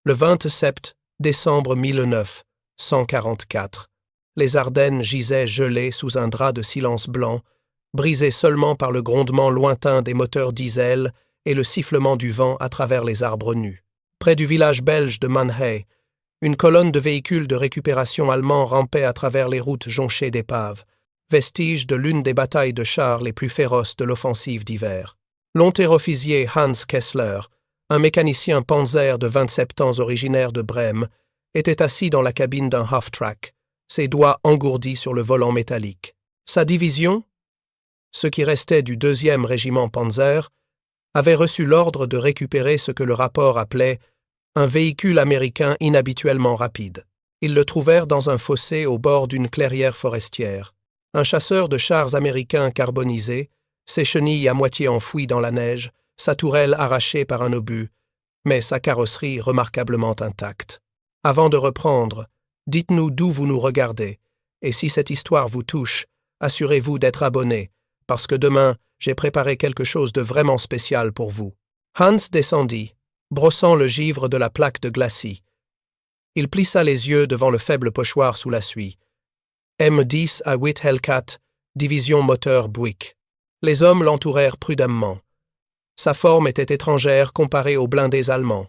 Le 27 décembre 1944, les Ardennes gisaient gelées sous un drap de silence blanc, brisées seulement par le grondement lointain des moteurs diesel et le sifflement du vent à travers les arbres nus. Près du village belge de Mannheim, une colonne de véhicules de récupération allemands rampait à travers les routes jonchées d'épaves, vestige de l'une des batailles de chars les plus féroces de l'offensive d'hiver. L'onterofficier Hans Kessler, un mécanicien panzer de 27 ans originaire de Brême, était assis dans la cabine d'un half-track, ses doigts engourdis sur le volant métallique. Sa division, ce qui restait du 2e régiment Panzer, avait reçu l'ordre de récupérer ce que le rapport appelait un véhicule américain inhabituellement rapide. Ils le trouvèrent dans un fossé au bord d'une clairière forestière. Un chasseur de chars américains carbonisés, ses chenilles à moitié enfouies dans la neige, sa tourelle arrachée par un obus, mais sa carrosserie remarquablement intacte. Avant de reprendre, dites-nous d'où vous nous regardez, et si cette histoire vous touche, assurez-vous d'être abonné, parce que demain, j'ai préparé quelque chose de vraiment spécial pour vous. Hans descendit, brossant le givre de la plaque de glacis. Il plissa les yeux devant le faible pochoir sous la suie. M10 à 8 Hellcat, division moteur Buick. Les hommes l'entourèrent prudemment. Sa forme était étrangère comparée aux blindés allemands.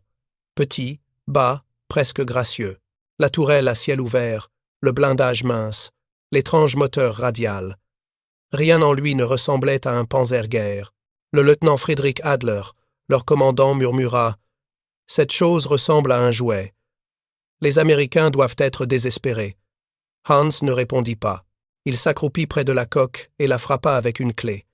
Petit, bas, presque gracieux. La tourelle à ciel ouvert, le blindage mince, l'étrange moteur radial. Rien en lui ne ressemblait à un Panzerguerre. Le lieutenant Friedrich Adler, leur commandant, murmura « Cette chose ressemble à un jouet. Les Américains doivent être désespérés. » Hans ne répondit pas. Il s'accroupit près de la coque et la frappa avec une clé.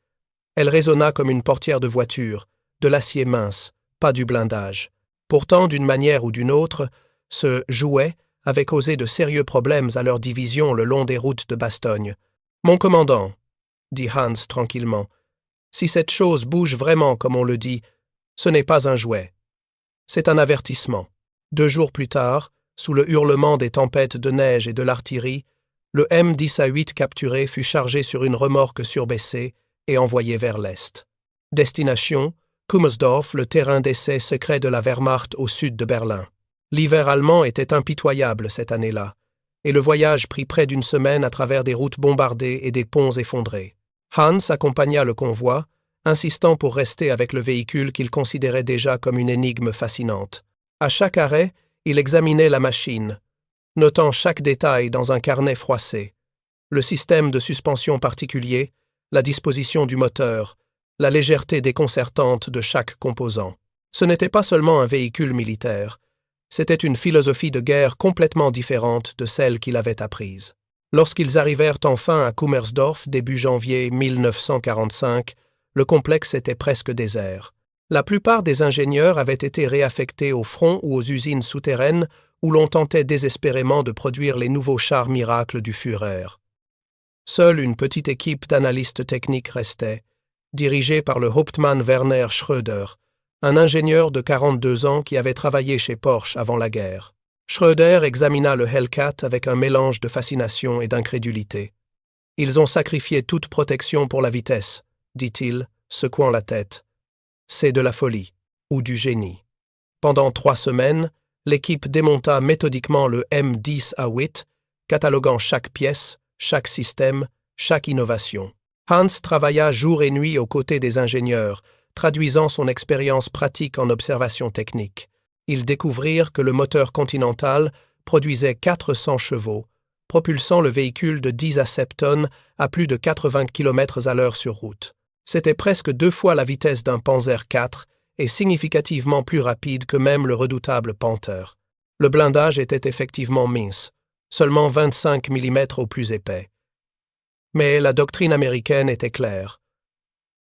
Elle résonna comme une portière de voiture, de l'acier mince, pas du blindage. Pourtant, d'une manière ou d'une autre, ce « jouet » avait causé de sérieux problèmes à leur division le long des routes de Bastogne. « Mon commandant, » dit Hans tranquillement, « si cette chose bouge vraiment comme on le dit, ce n'est pas un jouet. C'est un avertissement. » 2 jours plus tard, sous le hurlement des tempêtes de neige et de l'artillerie, le M10 A8 capturé fut chargé sur une remorque surbaissée et envoyé vers l'est. Destination, Kummersdorf, le terrain d'essai secret de la Wehrmacht au sud de Berlin. L'hiver allemand était impitoyable cette année-là, et le voyage prit près d'une semaine à travers des routes bombardées et des ponts effondrés. Hans accompagna le convoi, insistant pour rester avec le véhicule qu'il considérait déjà comme une énigme fascinante. À chaque arrêt, il examinait la machine, notant chaque détail dans un carnet froissé. Le système de suspension particulier, la disposition du moteur, la légèreté déconcertante de chaque composant. Ce n'était pas seulement un véhicule militaire, c'était une philosophie de guerre complètement différente de celle qu'il avait apprise. Lorsqu'ils arrivèrent enfin à Kummersdorf début janvier 1945, le complexe était presque désert. La plupart des ingénieurs avaient été réaffectés au front ou aux usines souterraines où l'on tentait désespérément de produire les nouveaux chars miracles du Führer. Seule une petite équipe d'analystes techniques restait, dirigée par le Hauptmann Werner Schröder, un ingénieur de 42 ans qui avait travaillé chez Porsche avant la guerre. Schröder examina le Hellcat avec un mélange de fascination et d'incrédulité. « Ils ont sacrifié toute protection pour la vitesse, » dit-il, secouant la tête. « C'est de la folie, ou du génie. » Pendant 3 semaines, l'équipe démonta méthodiquement le M10 A8, cataloguant chaque pièce, chaque système, chaque innovation. Hans travailla jour et nuit aux côtés des ingénieurs, traduisant son expérience pratique en observation technique. Ils découvrirent que le moteur Continental produisait 400 chevaux, propulsant le véhicule de 10 à 7 tonnes à plus de 80 km/h sur route. C'était presque 2 fois la vitesse d'un Panzer IV et significativement plus rapide que même le redoutable Panther. Le blindage était effectivement mince, seulement 25 mm au plus épais. Mais la doctrine américaine était claire.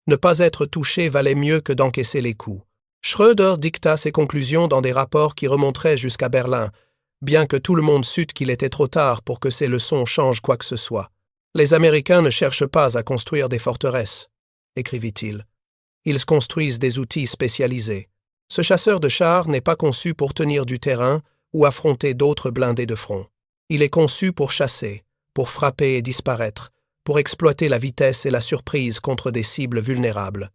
Ne pas être touché valait mieux que d'encaisser les coups. Schröder dicta ses conclusions dans des rapports qui remonteraient jusqu'à Berlin, bien que tout le monde sût qu'il était trop tard pour que ces leçons changent quoi que ce soit. « Les Américains ne cherchent pas à construire des forteresses », écrivit-il. « Ils construisent des outils spécialisés. Ce chasseur de chars n'est pas conçu pour tenir du terrain ou affronter d'autres blindés de front. Il est conçu pour chasser, pour frapper et disparaître, pour exploiter la vitesse et la surprise contre des cibles vulnérables.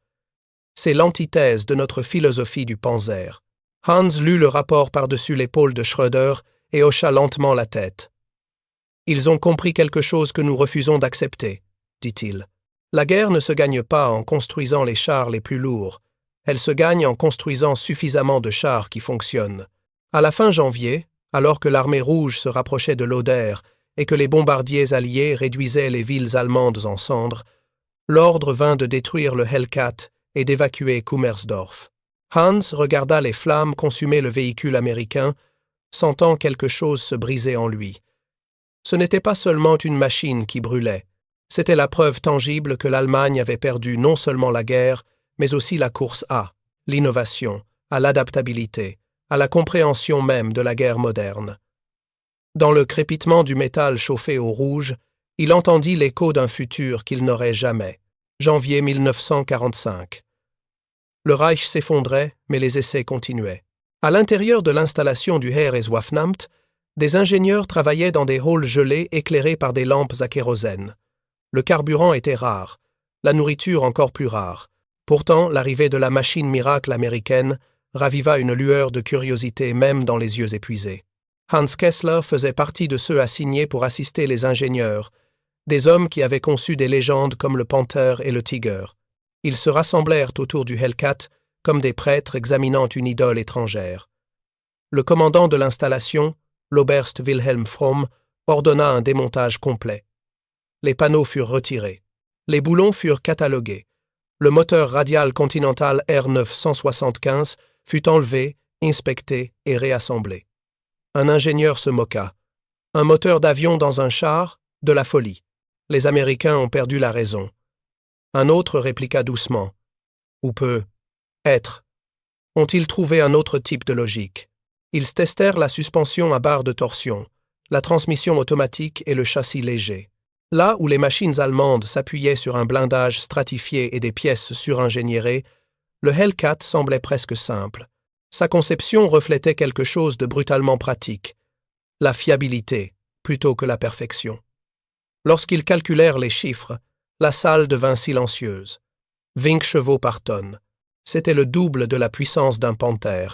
C'est l'antithèse de notre philosophie du Panzer. Hans lut le rapport par-dessus l'épaule de Schröder et hocha lentement la tête. « Ils ont compris quelque chose que nous refusons d'accepter, » dit-il. « La guerre ne se gagne pas en construisant les chars les plus lourds. Elle se gagne en construisant suffisamment de chars qui fonctionnent. » À la fin janvier, alors que l'armée rouge se rapprochait de l'Oder et que les bombardiers alliés réduisaient les villes allemandes en cendres, l'ordre vint de détruire le Hellcat et d'évacuer Kummersdorf. Hans regarda les flammes consumer le véhicule américain, sentant quelque chose se briser en lui. Ce n'était pas seulement une machine qui brûlait, c'était la preuve tangible que l'Allemagne avait perdu non seulement la guerre, mais aussi la course à l'innovation, à l'adaptabilité, à la compréhension même de la guerre moderne. Dans le crépitement du métal chauffé au rouge, il entendit l'écho d'un futur qu'il n'aurait jamais. Janvier 1945. Le Reich s'effondrait, mais les essais continuaient. À l'intérieur de l'installation du Heereswaffenamt, des ingénieurs travaillaient dans des halls gelés éclairés par des lampes à kérosène. Le carburant était rare, la nourriture encore plus rare. Pourtant, l'arrivée de la machine miracle américaine raviva une lueur de curiosité même dans les yeux épuisés. Hans Kessler faisait partie de ceux assignés pour assister les ingénieurs, des hommes qui avaient conçu des légendes comme le Panther et le Tiger. Ils se rassemblèrent autour du Hellcat comme des prêtres examinant une idole étrangère. Le commandant de l'installation, l'Oberst Wilhelm Fromm, ordonna un démontage complet. Les panneaux furent retirés. Les boulons furent catalogués. Le moteur radial Continental R975 fut enlevé, inspecté et réassemblé. Un ingénieur se moqua. Un moteur d'avion dans un char, de la folie. Les Américains ont perdu la raison. Un autre répliqua doucement. Ou peut être. Ont-ils trouvé un autre type de logique? Ils testèrent la suspension à barre de torsion, la transmission automatique et le châssis léger. Là où les machines allemandes s'appuyaient sur un blindage stratifié et des pièces suringénierées, le Hellcat semblait presque simple. Sa conception reflétait quelque chose de brutalement pratique, la fiabilité plutôt que la perfection. Lorsqu'ils calculèrent les chiffres, la salle devint silencieuse. 20 chevaux par tonne. C'était le double de la puissance d'un Panther.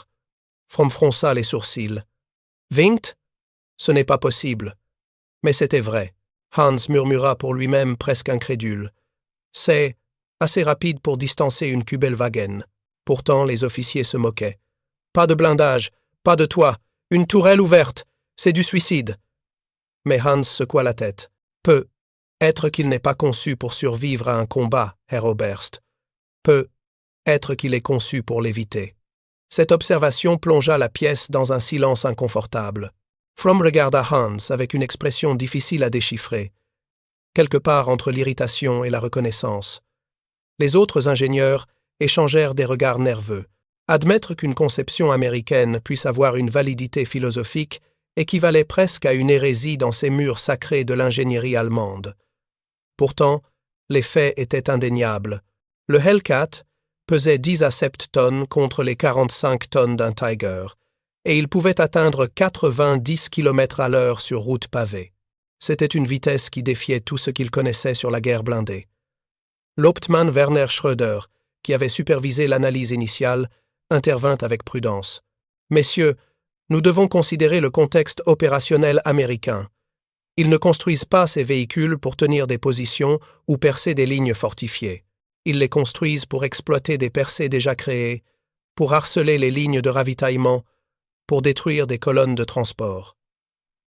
Fromm fronça les sourcils. 20? Ce n'est pas possible. Mais c'était vrai. Hans murmura pour lui-même presque incrédule. C'est assez rapide pour distancer une Kübelwagen. Pourtant, les officiers se moquaient. Pas de blindage, pas de toit, une tourelle ouverte, c'est du suicide. Mais Hans secoua la tête. Peut être qu'il n'est pas conçu pour survivre à un combat, Herr Oberst. Peut être qu'il est conçu pour l'éviter. Cette observation plongea la pièce dans un silence inconfortable. Fromm regarda Hans avec une expression difficile à déchiffrer, quelque part entre l'irritation et la reconnaissance. Les autres ingénieurs échangèrent des regards nerveux. Admettre qu'une conception américaine puisse avoir une validité philosophique équivalait presque à une hérésie dans ces murs sacrés de l'ingénierie allemande. Pourtant, les faits étaient indéniables. Le Hellcat pesait 10 à 7 tonnes contre les 45 tonnes d'un Tiger, et il pouvait atteindre 90 km/h sur route pavée. C'était une vitesse qui défiait tout ce qu'il connaissait sur la guerre blindée. L'Hauptmann Werner Schröder, qui avait supervisé l'analyse initiale, intervint avec prudence. « Messieurs, nous devons considérer le contexte opérationnel américain. Ils ne construisent pas ces véhicules pour tenir des positions ou percer des lignes fortifiées. Ils les construisent pour exploiter des percées déjà créées, pour harceler les lignes de ravitaillement, pour détruire des colonnes de transport. »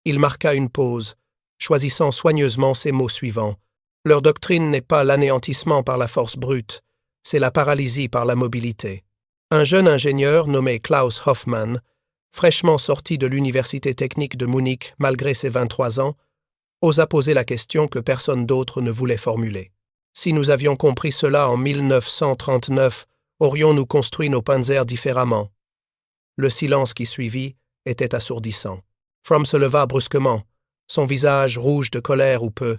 Il marqua une pause, choisissant soigneusement ces mots suivants. « Leur doctrine n'est pas l'anéantissement par la force brute, c'est la paralysie par la mobilité. » Un jeune ingénieur nommé Klaus Hoffmann, fraîchement sorti de l'université technique de Munich malgré ses 23 ans, osa poser la question que personne d'autre ne voulait formuler. Si nous avions compris cela en 1939, aurions-nous construit nos panzers différemment? Le silence qui suivit était assourdissant. Fromm se leva brusquement, son visage rouge de colère ou peu,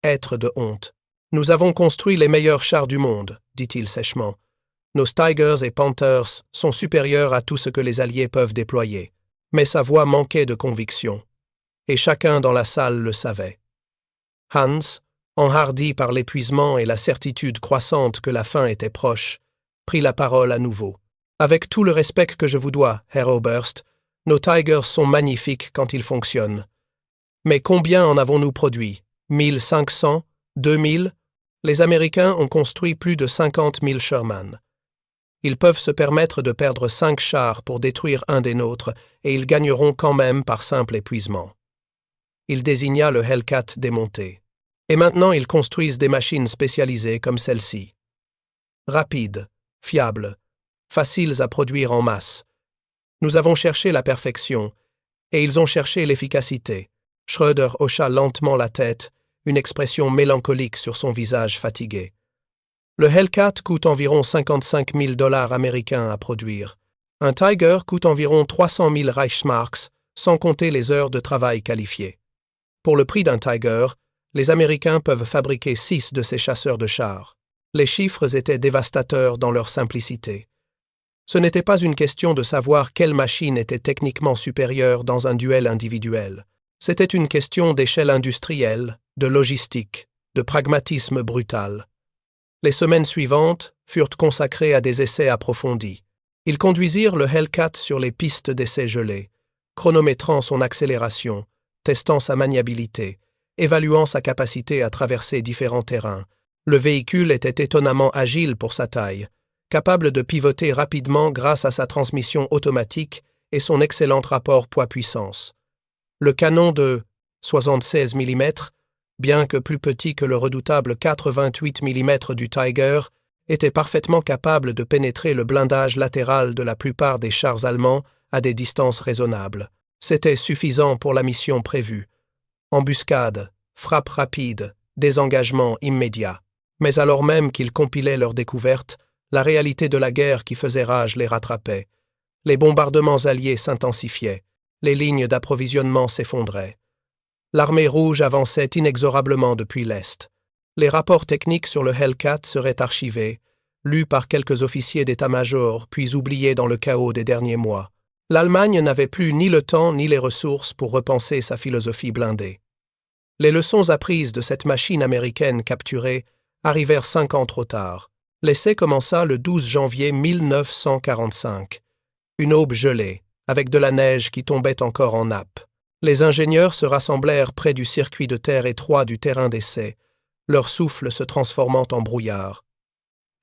être de honte. « Nous avons construit les meilleurs chars du monde, » dit-il sèchement. « Nos Tigers et Panthers sont supérieurs à tout ce que les Alliés peuvent déployer. » Mais sa voix manquait de conviction, et chacun dans la salle le savait. Hans, enhardi par l'épuisement et la certitude croissante que la fin était proche, prit la parole à nouveau. Avec tout le respect que je vous dois, Herr Oberst, nos Tigers sont magnifiques quand ils fonctionnent. Mais combien en avons-nous produit? 1500? 2000? Les Américains ont construit plus de 50 000 Sherman. Ils peuvent se permettre de perdre 5 chars pour détruire un des nôtres, et ils gagneront quand même par simple épuisement. Il désigna le Hellcat démonté. Et maintenant ils construisent des machines spécialisées comme celle-ci. Rapides, fiables, faciles à produire en masse. Nous avons cherché la perfection, et ils ont cherché l'efficacité. Schröder hocha lentement la tête, une expression mélancolique sur son visage fatigué. Le Hellcat coûte environ 55 000 $ américains à produire. Un Tiger coûte environ 300 000 Reichsmarks, sans compter les heures de travail qualifiées. Pour le prix d'un Tiger, les Américains peuvent fabriquer 6 de ces chasseurs de chars. Les chiffres étaient dévastateurs dans leur simplicité. Ce n'était pas une question de savoir quelle machine était techniquement supérieure dans un duel individuel. C'était une question d'échelle industrielle, de logistique, de pragmatisme brutal. Les semaines suivantes furent consacrées à des essais approfondis. Ils conduisirent le Hellcat sur les pistes d'essais gelées, chronométrant son accélération, testant sa maniabilité, évaluant sa capacité à traverser différents terrains. Le véhicule était étonnamment agile pour sa taille, capable de pivoter rapidement grâce à sa transmission automatique et son excellent rapport poids-puissance. Le canon de 76 mm, bien que plus petit que le redoutable 4,28 mm du Tiger, était parfaitement capable de pénétrer le blindage latéral de la plupart des chars allemands à des distances raisonnables. C'était suffisant pour la mission prévue. Embuscade, frappe rapide, désengagement immédiat. Mais alors même qu'ils compilaient leurs découvertes, la réalité de la guerre qui faisait rage les rattrapait. Les bombardements alliés s'intensifiaient, les lignes d'approvisionnement s'effondraient. L'armée rouge avançait inexorablement depuis l'Est. Les rapports techniques sur le Hellcat seraient archivés, lus par quelques officiers d'état-major, puis oubliés dans le chaos des derniers mois. L'Allemagne n'avait plus ni le temps ni les ressources pour repenser sa philosophie blindée. Les leçons apprises de cette machine américaine capturée arrivèrent 5 ans trop tard. L'essai commença le 12 janvier 1945. Une aube gelée, avec de la neige qui tombait encore en nappe. Les ingénieurs se rassemblèrent près du circuit de terre étroit du terrain d'essai, leur souffle se transformant en brouillard.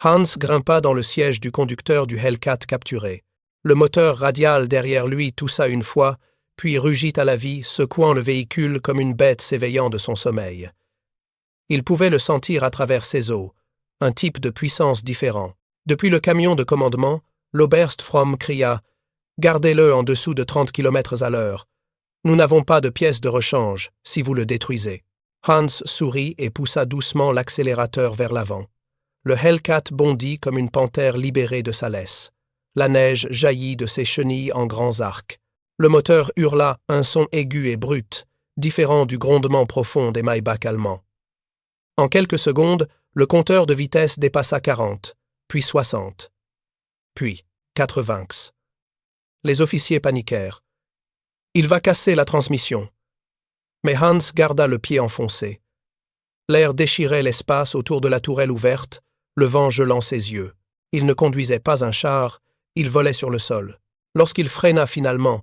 Hans grimpa dans le siège du conducteur du Hellcat capturé. Le moteur radial derrière lui toussa une fois, puis rugit à la vie, secouant le véhicule comme une bête s'éveillant de son sommeil. Il pouvait le sentir à travers ses os, un type de puissance différent. Depuis le camion de commandement, l'Oberst Fromm cria « Gardez-le en dessous de 30 km à l'heure. Nous n'avons pas de pièces de rechange, si vous le détruisez. » Hans sourit et poussa doucement l'accélérateur vers l'avant. Le Hellcat bondit comme une panthère libérée de sa laisse. La neige jaillit de ses chenilles en grands arcs. Le moteur hurla un son aigu et brut, différent du grondement profond des Maybach allemands. En quelques secondes, le compteur de vitesse dépassa 40, puis 60, puis 80. Les officiers paniquèrent. « Il va casser la transmission !» Mais Hans garda le pied enfoncé. L'air déchirait l'espace autour de la tourelle ouverte, le vent gelant ses yeux. Il ne conduisait pas un char, il volait sur le sol. Lorsqu'il freina finalement,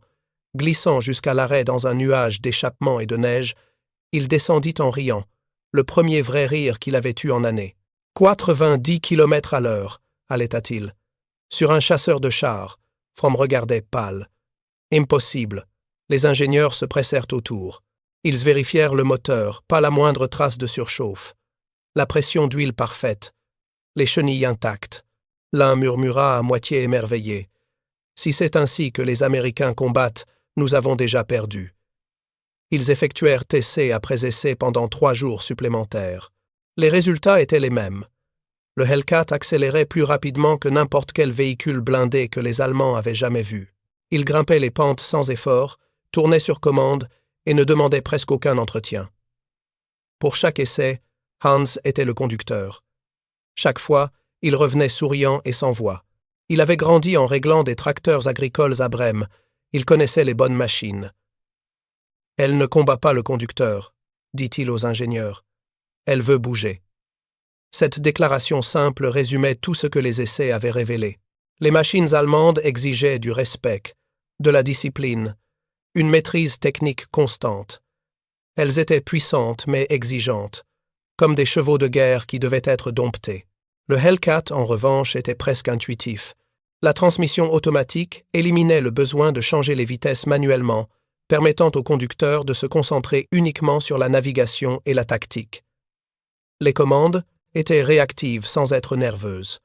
glissant jusqu'à l'arrêt dans un nuage d'échappement et de neige, il descendit en riant, le premier vrai rire qu'il avait eu en années. 90 km à l'heure, haleta-t-il. Sur un chasseur de chars, Fromm regardait pâle. Impossible. Les ingénieurs se pressèrent autour. Ils vérifièrent le moteur, pas la moindre trace de surchauffe. La pression d'huile parfaite. Les chenilles intactes. L'un murmura à moitié émerveillé. « Si c'est ainsi que les Américains combattent, nous avons déjà perdu. » Ils effectuèrent essai après essai pendant 3 jours supplémentaires. Les résultats étaient les mêmes. Le Hellcat accélérait plus rapidement que n'importe quel véhicule blindé que les Allemands avaient jamais vu. Il grimpait les pentes sans effort, tournait sur commande et ne demandait presque aucun entretien. Pour chaque essai, Hans était le conducteur. Chaque fois, il revenait souriant et sans voix. Il avait grandi en réglant des tracteurs agricoles à Brême. Il connaissait les bonnes machines. « Elle ne combat pas le conducteur », dit-il aux ingénieurs. « Elle veut bouger. » Cette déclaration simple résumait tout ce que les essais avaient révélé. Les machines allemandes exigeaient du respect, de la discipline, une maîtrise technique constante. Elles étaient puissantes mais exigeantes, comme des chevaux de guerre qui devaient être domptés. Le Hellcat, en revanche, était presque intuitif. La transmission automatique éliminait le besoin de changer les vitesses manuellement, permettant au conducteur de se concentrer uniquement sur la navigation et la tactique. Les commandes étaient réactives sans être nerveuses.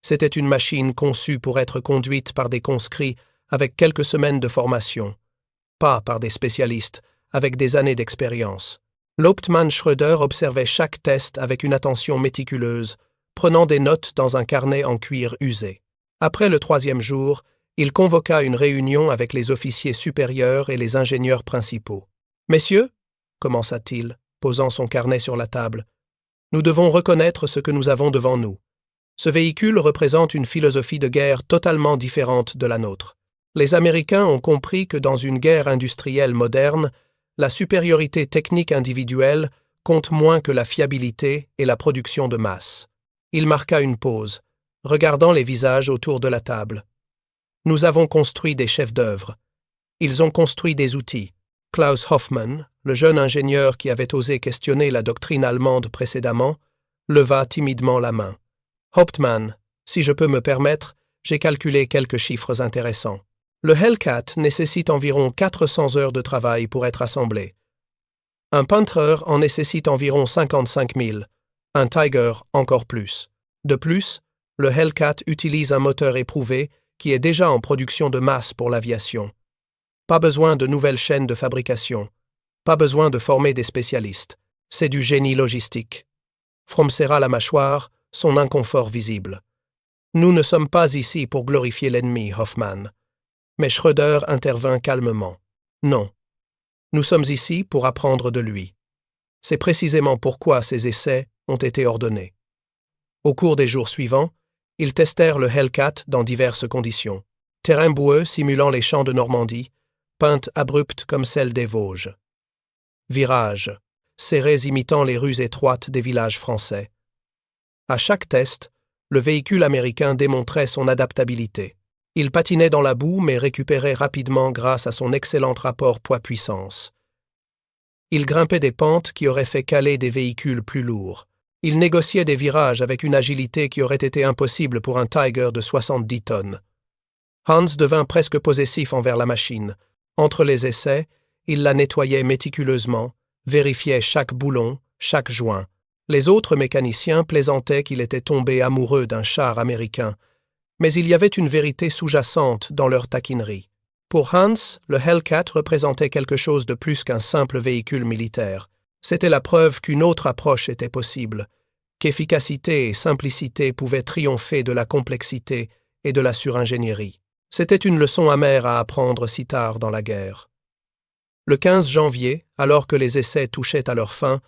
C'était une machine conçue pour être conduite par des conscrits avec quelques semaines de formation, pas par des spécialistes avec des années d'expérience. L'Hauptmann Schröder observait chaque test avec une attention méticuleuse, prenant des notes dans un carnet en cuir usé. Après le 3e jour, il convoqua une réunion avec les officiers supérieurs et les ingénieurs principaux. « Messieurs, commença-t-il, posant son carnet sur la table, nous devons reconnaître ce que nous avons devant nous. Ce véhicule représente une philosophie de guerre totalement différente de la nôtre. Les Américains ont compris que dans une guerre industrielle moderne, la supériorité technique individuelle compte moins que la fiabilité et la production de masse. » Il marqua une pause, regardant les visages autour de la table. « Nous avons construit des chefs-d'œuvre. Ils ont construit des outils. » Klaus Hoffmann, le jeune ingénieur qui avait osé questionner la doctrine allemande précédemment, leva timidement la main. « Hauptmann, si je peux me permettre, j'ai calculé quelques chiffres intéressants. Le Hellcat nécessite environ 400 heures de travail pour être assemblé. Un Panther en nécessite environ 55 000, un Tiger encore plus. De plus, le Hellcat utilise un moteur éprouvé qui est déjà en production de masse pour l'aviation. Pas besoin de nouvelles chaînes de fabrication. Pas besoin de former des spécialistes. C'est du génie logistique. » Fromm serra la mâchoire, son inconfort visible. « Nous ne sommes pas ici pour glorifier l'ennemi, Hoffmann. » Mais Schröder intervint calmement. « Non. Nous sommes ici pour apprendre de lui. C'est précisément pourquoi ces essais ont été ordonnés. » Au cours des jours suivants, ils testèrent le Hellcat dans diverses conditions. Terrain boueux simulant les champs de Normandie, pentes abruptes comme celles des Vosges. Virages, serrés imitant les rues étroites des villages français. À chaque test, le véhicule américain démontrait son adaptabilité. Il patinait dans la boue mais récupérait rapidement grâce à son excellent rapport poids-puissance. Il grimpait des pentes qui auraient fait caler des véhicules plus lourds. Il négociait des virages avec une agilité qui aurait été impossible pour un Tiger de 70 tonnes. Hans devint presque possessif envers la machine. Entre les essais, il la nettoyait méticuleusement, vérifiait chaque boulon, chaque joint. Les autres mécaniciens plaisantaient qu'il était tombé amoureux d'un char américain, mais il y avait une vérité sous-jacente dans leur taquinerie. Pour Hans, le Hellcat représentait quelque chose de plus qu'un simple véhicule militaire. C'était la preuve qu'une autre approche était possible, qu'efficacité et simplicité pouvaient triompher de la complexité et de la suringénierie. C'était une leçon amère à apprendre si tard dans la guerre. Le 15 janvier, alors que les essais touchaient à leur fin,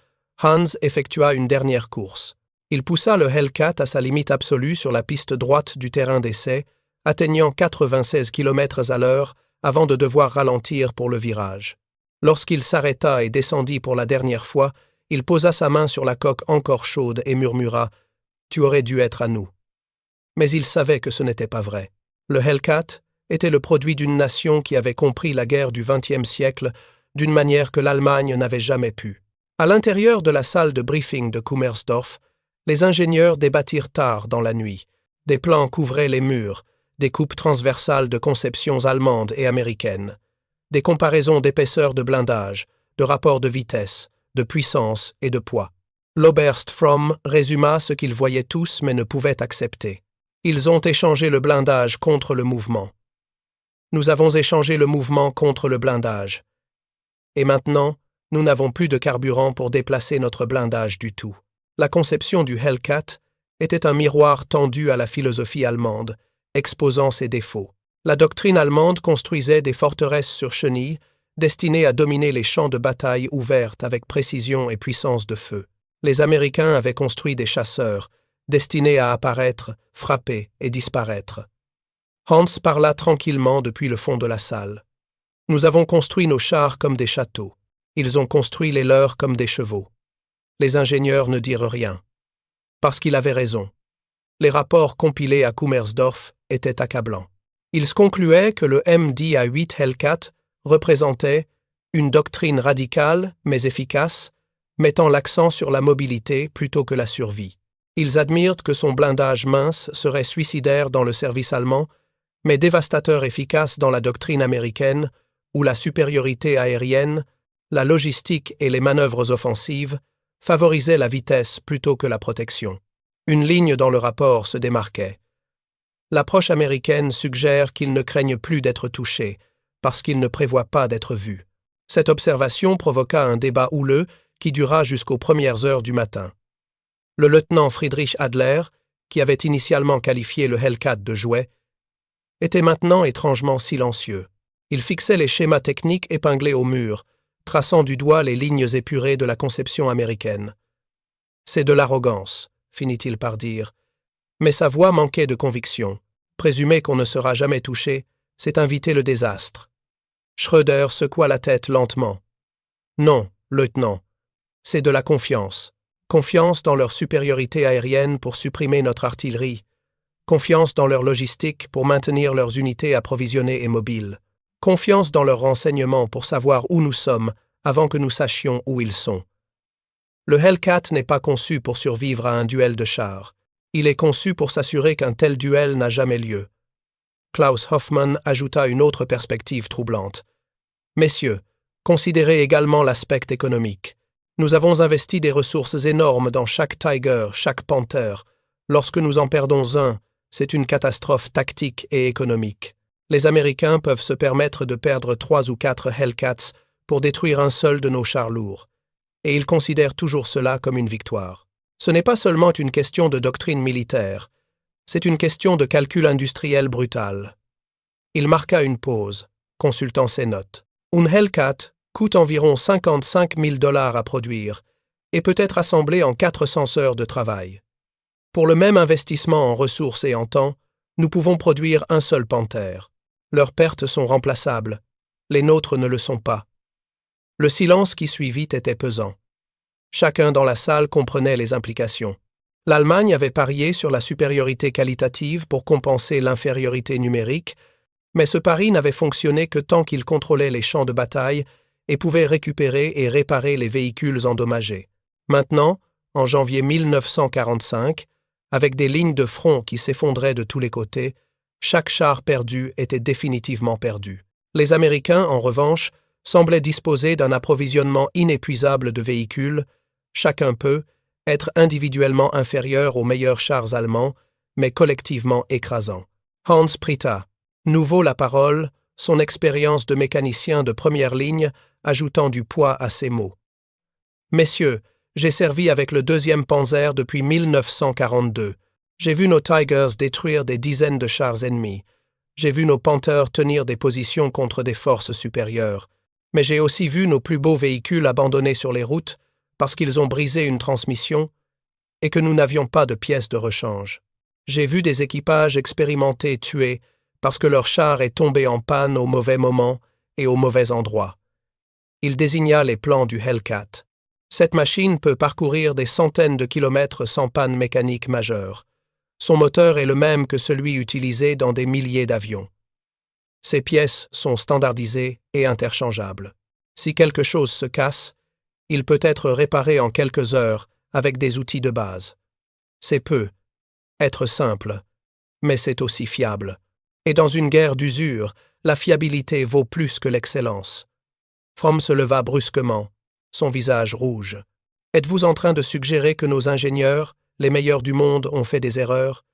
Hans effectua une dernière course. Il poussa le Hellcat à sa limite absolue sur la piste droite du terrain d'essai, atteignant 96 km/h avant de devoir ralentir pour le virage. Lorsqu'il s'arrêta et descendit pour la dernière fois, il posa sa main sur la coque encore chaude et murmura « Tu aurais dû être à nous ». Mais il savait que ce n'était pas vrai. Le Hellcat était le produit d'une nation qui avait compris la guerre du XXe siècle d'une manière que l'Allemagne n'avait jamais pu. À l'intérieur de la salle de briefing de Kummersdorf, les ingénieurs débattirent tard dans la nuit. Des plans couvraient les murs, des coupes transversales de conceptions allemandes et américaines, des comparaisons d'épaisseur de blindage, de rapports de vitesse, de puissance et de poids. L'Oberst Fromm résuma ce qu'ils voyaient tous mais ne pouvaient accepter. Ils ont échangé le blindage contre le mouvement. Nous avons échangé le mouvement contre le blindage. Et maintenant, nous n'avons plus de carburant pour déplacer notre blindage du tout. La conception du Hellcat était un miroir tendu à la philosophie allemande, exposant ses défauts. La doctrine allemande construisait des forteresses sur chenilles, destinées à dominer les champs de bataille ouvertes avec précision et puissance de feu. Les Américains avaient construit des chasseurs, destinés à apparaître, frapper et disparaître. Hans parla tranquillement depuis le fond de la salle. Nous avons construit nos chars comme des châteaux. Ils ont construit les leurs comme des chevaux. Les ingénieurs ne dirent rien. Parce qu'il avait raison. Les rapports compilés à Kummersdorf étaient accablants. Ils concluaient que le MD-8 Hellcat représentait une doctrine radicale mais efficace, mettant l'accent sur la mobilité plutôt que la survie. Ils admirent que son blindage mince serait suicidaire dans le service allemand, mais dévastateur efficace dans la doctrine américaine, où la supériorité aérienne, la logistique et les manœuvres offensives favorisaient la vitesse plutôt que la protection. Une ligne dans le rapport se démarquait. L'approche américaine suggère qu'ils ne craignent plus d'être touchés, parce qu'ils ne prévoient pas d'être vus. Cette observation provoqua un débat houleux qui dura jusqu'aux premières heures du matin. Le lieutenant Friedrich Adler, qui avait initialement qualifié le Hellcat de jouet, était maintenant étrangement silencieux. Il fixait les schémas techniques épinglés au mur, traçant du doigt les lignes épurées de la conception américaine. « C'est de l'arrogance », finit-il par dire. Mais sa voix manquait de conviction. Présumer qu'on ne sera jamais touché, c'est inviter le désastre. Schröder secoua la tête lentement. « Non, lieutenant, c'est de la confiance. Confiance dans leur supériorité aérienne pour supprimer notre artillerie. Confiance dans leur logistique pour maintenir leurs unités approvisionnées et mobiles. Confiance dans leurs renseignements pour savoir où nous sommes avant que nous sachions où ils sont. Le Hellcat n'est pas conçu pour survivre à un duel de chars. Il est conçu pour s'assurer qu'un tel duel n'a jamais lieu. » Klaus Hoffmann ajouta une autre perspective troublante. « Messieurs, considérez également l'aspect économique. Nous avons investi des ressources énormes dans chaque Tiger, chaque Panther. Lorsque nous en perdons un, c'est une catastrophe tactique et économique. Les Américains peuvent se permettre de perdre 3 ou 4 Hellcats pour détruire un seul de nos chars lourds. Et ils considèrent toujours cela comme une victoire. Ce n'est pas seulement une question de doctrine militaire, c'est une question de calcul industriel brutal. » Il marqua une pause, consultant ses notes. « Un Hellcat coûte environ 55 000 $ à produire et peut être assemblé en 400 heures de travail. Pour le même investissement en ressources et en temps, nous pouvons produire un seul Panther. Leurs pertes sont remplaçables. Les nôtres ne le sont pas. » Le silence qui suivit était pesant. Chacun dans la salle comprenait les implications. L'Allemagne avait parié sur la supériorité qualitative pour compenser l'infériorité numérique, mais ce pari n'avait fonctionné que tant qu'il contrôlait les champs de bataille et pouvait récupérer et réparer les véhicules endommagés. Maintenant, en janvier 1945, avec des lignes de front qui s'effondraient de tous les côtés, chaque char perdu était définitivement perdu. Les Américains, en revanche, semblaient disposer d'un approvisionnement inépuisable de véhicules, chacun peut être individuellement inférieur aux meilleurs chars allemands, mais collectivement écrasant. Hans Pritta, nouveau la parole, son expérience de mécanicien de première ligne ajoutant du poids à ses mots. « Messieurs, j'ai servi avec le 2e Panzer depuis 1942. J'ai vu nos Tigers détruire des dizaines de chars ennemis. J'ai vu nos Panthers tenir des positions contre des forces supérieures. Mais j'ai aussi vu nos plus beaux véhicules abandonnés sur les routes parce qu'ils ont brisé une transmission et que nous n'avions pas de pièces de rechange. J'ai vu des équipages expérimentés tués parce que leur char est tombé en panne au mauvais moment et au mauvais endroit. » Il désigna les plans du Hellcat. Cette machine peut parcourir des centaines de kilomètres sans panne mécanique majeure. Son moteur est le même que celui utilisé dans des milliers d'avions. Ces pièces sont standardisées et interchangeables. Si quelque chose se casse, il peut être réparé en quelques heures avec des outils de base. C'est peu, être simple, mais c'est aussi fiable. Et dans une guerre d'usure, la fiabilité vaut plus que l'excellence. Fromm se leva brusquement, son visage rouge. « Êtes-vous en train de suggérer que nos ingénieurs, les meilleurs du monde, ont fait des erreurs,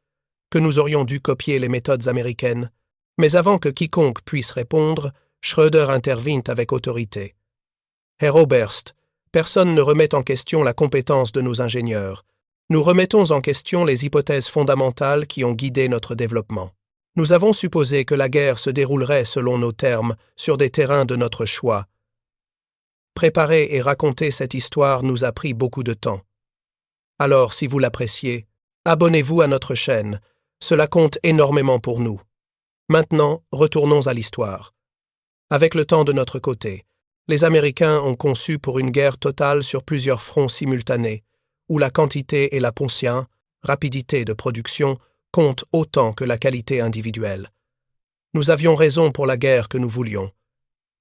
que nous aurions dû copier les méthodes américaines ?» Mais avant que quiconque puisse répondre, Schröder intervint avec autorité. « Herr Oberst, personne ne remet en question la compétence de nos ingénieurs. Nous remettons en question les hypothèses fondamentales qui ont guidé notre développement. Nous avons supposé que la guerre se déroulerait selon nos termes, sur des terrains de notre choix. Préparer et raconter cette histoire nous a pris beaucoup de temps. Alors, si vous l'appréciez, abonnez-vous à notre chaîne. Cela compte énormément pour nous. Maintenant, retournons à l'histoire. Avec le temps de notre côté, les Américains ont conçu pour une guerre totale sur plusieurs fronts simultanés, où la quantité et la ponction rapidité de production compte autant que la qualité individuelle. Nous avions raison pour la guerre que nous voulions.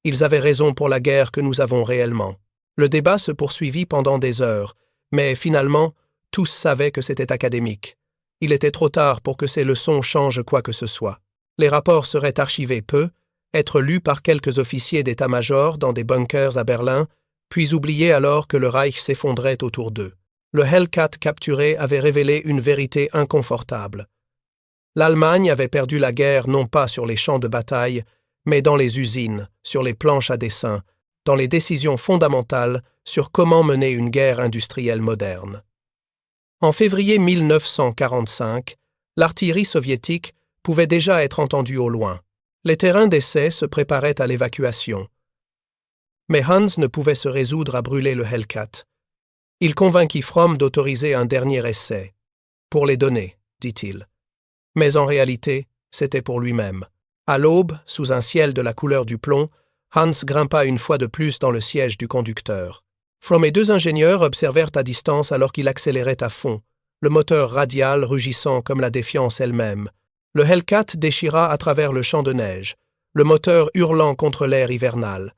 Ils avaient raison pour la guerre que nous avons réellement. Le débat se poursuivit pendant des heures, mais finalement, tous savaient que c'était académique. Il était trop tard pour que ces leçons changent quoi que ce soit. Les rapports seraient archivés peu, être lus par quelques officiers d'état-major dans des bunkers à Berlin, puis oubliés alors que le Reich s'effondrait autour d'eux. Le Hellcat capturé avait révélé une vérité inconfortable. L'Allemagne avait perdu la guerre non pas sur les champs de bataille, mais dans les usines, sur les planches à dessin, dans les décisions fondamentales sur comment mener une guerre industrielle moderne. En février 1945, l'artillerie soviétique pouvait déjà être entendue au loin. Les terrains d'essai se préparaient à l'évacuation. Mais Hans ne pouvait se résoudre à brûler le Hellcat. Il convainquit Fromm d'autoriser un dernier essai. Pour les données, dit-il. Mais en réalité, c'était pour lui-même. À l'aube, sous un ciel de la couleur du plomb, Hans grimpa une fois de plus dans le siège du conducteur. Fromm et deux ingénieurs observèrent à distance alors qu'il accélérait à fond, le moteur radial rugissant comme la défiance elle-même. Le Hellcat déchira à travers le champ de neige, le moteur hurlant contre l'air hivernal.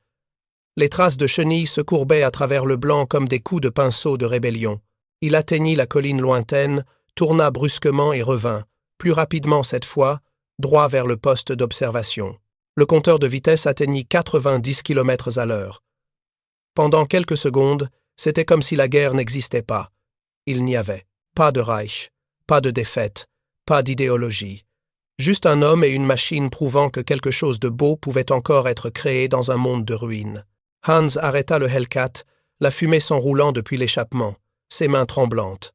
Les traces de chenilles se courbaient à travers le blanc comme des coups de pinceau de rébellion. Il atteignit la colline lointaine, tourna brusquement et revint, plus rapidement cette fois, droit vers le poste d'observation. Le compteur de vitesse atteignit 90 km à l'heure. Pendant quelques secondes, c'était comme si la guerre n'existait pas. Il n'y avait pas de Reich, pas de défaite, pas d'idéologie. Juste un homme et une machine prouvant que quelque chose de beau pouvait encore être créé dans un monde de ruines. Hans arrêta le Hellcat, la fumée s'enroulant depuis l'échappement, ses mains tremblantes.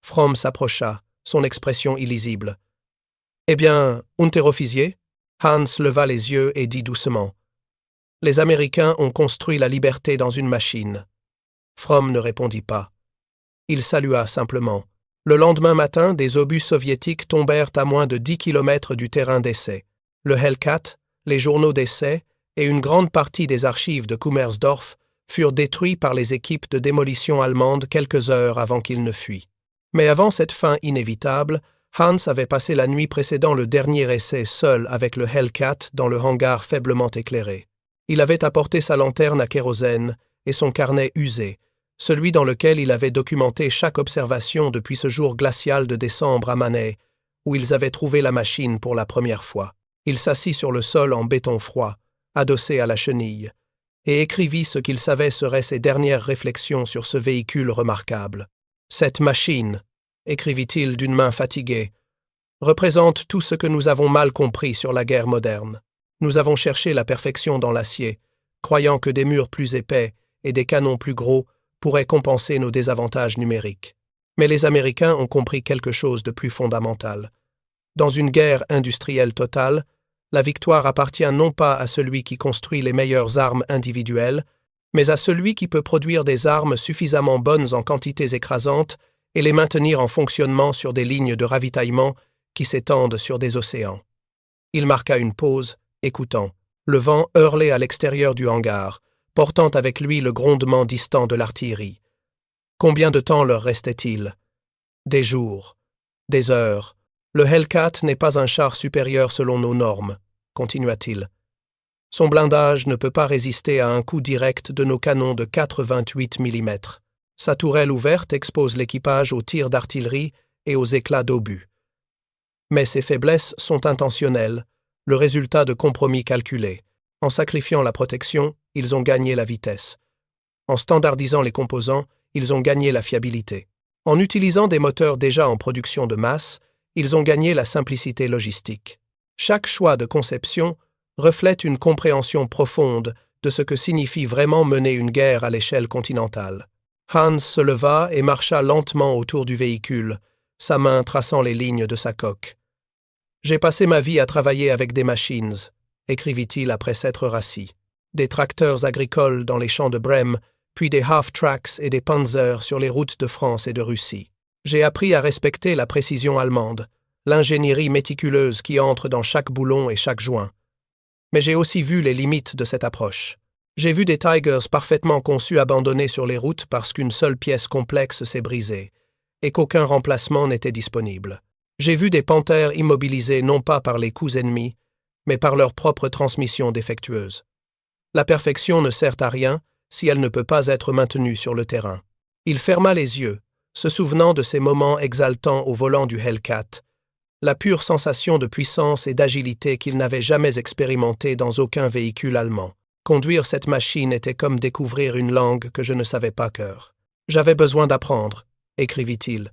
Fromm s'approcha, son expression illisible. « Eh bien, Unteroffizier ?» Hans leva les yeux et dit doucement. « Les Américains ont construit la liberté dans une machine. » Fromm ne répondit pas. Il salua simplement. Le lendemain matin, des obus soviétiques tombèrent à moins de 10 km du terrain d'essai. Le Hellcat, les journaux d'essai et une grande partie des archives de Kummersdorf furent détruits par les équipes de démolition allemandes quelques heures avant qu'ils ne fuient. Mais avant cette fin inévitable, Hans avait passé la nuit précédant le dernier essai seul avec le Hellcat dans le hangar faiblement éclairé. Il avait apporté sa lanterne à kérosène et son carnet usé, celui dans lequel il avait documenté chaque observation depuis ce jour glacial de décembre à Manet, où ils avaient trouvé la machine pour la première fois. Il s'assit sur le sol en béton froid, adossé à la chenille, et écrivit ce qu'il savait seraient ses dernières réflexions sur ce véhicule remarquable. « Cette machine », écrivit-il d'une main fatiguée, « représente tout ce que nous avons mal compris sur la guerre moderne. Nous avons cherché la perfection dans l'acier, croyant que des murs plus épais et des canons plus gros pourraient compenser nos désavantages numériques. Mais les Américains ont compris quelque chose de plus fondamental. Dans une guerre industrielle totale, la victoire appartient non pas à celui qui construit les meilleures armes individuelles, mais à celui qui peut produire des armes suffisamment bonnes en quantités écrasantes et les maintenir en fonctionnement sur des lignes de ravitaillement qui s'étendent sur des océans. » Il marqua une pause, écoutant. Le vent hurlait à l'extérieur du hangar, portant avec lui le grondement distant de l'artillerie. Combien de temps leur restait-il? Des jours, des heures. Le Hellcat n'est pas un char supérieur selon nos normes, continua-t-il. Son blindage ne peut pas résister à un coup direct de nos canons de 4,28 mm. Sa tourelle ouverte expose l'équipage aux tirs d'artillerie et aux éclats d'obus. Mais ces faiblesses sont intentionnelles, le résultat de compromis calculés. En sacrifiant la protection, ils ont gagné la vitesse. En standardisant les composants, ils ont gagné la fiabilité. En utilisant des moteurs déjà en production de masse, ils ont gagné la simplicité logistique. Chaque choix de conception reflète une compréhension profonde de ce que signifie vraiment mener une guerre à l'échelle continentale. Hans se leva et marcha lentement autour du véhicule, sa main traçant les lignes de sa coque. « J'ai passé ma vie à travailler avec des machines », écrivit-il après s'être rassis. Des tracteurs agricoles dans les champs de Brême, puis des half-tracks et des panzers sur les routes de France et de Russie. J'ai appris à respecter la précision allemande, l'ingénierie méticuleuse qui entre dans chaque boulon et chaque joint. Mais j'ai aussi vu les limites de cette approche. J'ai vu des Tigers parfaitement conçus abandonnés sur les routes parce qu'une seule pièce complexe s'est brisée, et qu'aucun remplacement n'était disponible. J'ai vu des panthères immobilisées non pas par les coups ennemis, mais par leur propre transmission défectueuse. La perfection ne sert à rien si elle ne peut pas être maintenue sur le terrain. Il ferma les yeux, se souvenant de ces moments exaltants au volant du Hellcat, la pure sensation de puissance et d'agilité qu'il n'avait jamais expérimentée dans aucun véhicule allemand. Conduire cette machine était comme découvrir une langue que je ne savais pas cœur. « J'avais besoin d'apprendre », écrivit-il.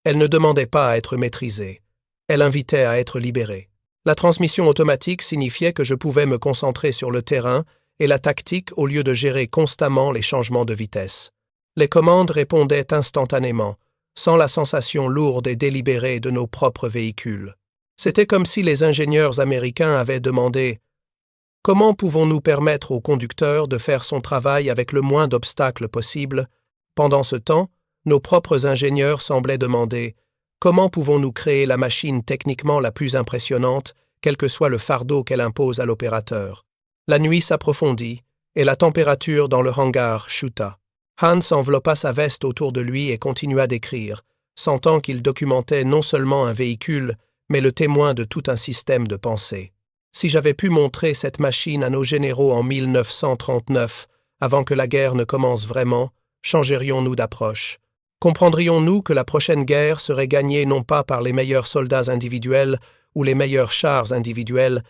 Elle ne demandait pas à être maîtrisée. Elle invitait à être libérée. La transmission automatique signifiait que je pouvais me concentrer sur le terrain et la tactique au lieu de gérer constamment les changements de vitesse. Les commandes répondaient instantanément, sans la sensation lourde et délibérée de nos propres véhicules. C'était comme si les ingénieurs américains avaient demandé « Comment pouvons-nous permettre au conducteur de faire son travail avec le moins d'obstacles possible ?» Pendant ce temps, nos propres ingénieurs semblaient demander « Comment pouvons-nous créer la machine techniquement la plus impressionnante, quel que soit le fardeau qu'elle impose à l'opérateur ?» La nuit s'approfondit, et la température dans le hangar chuta. Hans enveloppa sa veste autour de lui et continua d'écrire, sentant qu'il documentait non seulement un véhicule, mais le témoin de tout un système de pensée. Si j'avais pu montrer cette machine à nos généraux en 1939, avant que la guerre ne commence vraiment, changerions-nous d'approche? Comprendrions-nous que la prochaine guerre serait gagnée non pas par les meilleurs soldats individuels ou les meilleurs chars individuels,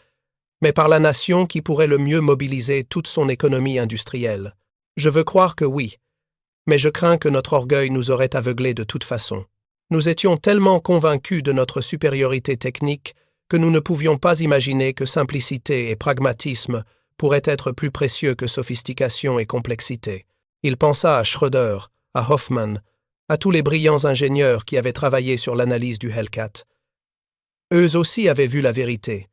mais par la nation qui pourrait le mieux mobiliser toute son économie industrielle? Je veux croire que oui, mais je crains que notre orgueil nous aurait aveuglés de toute façon. Nous étions tellement convaincus de notre supériorité technique que nous ne pouvions pas imaginer que simplicité et pragmatisme pourraient être plus précieux que sophistication et complexité. Il pensa à Schröder, à Hoffman, à tous les brillants ingénieurs qui avaient travaillé sur l'analyse du Hellcat. Eux aussi avaient vu la vérité.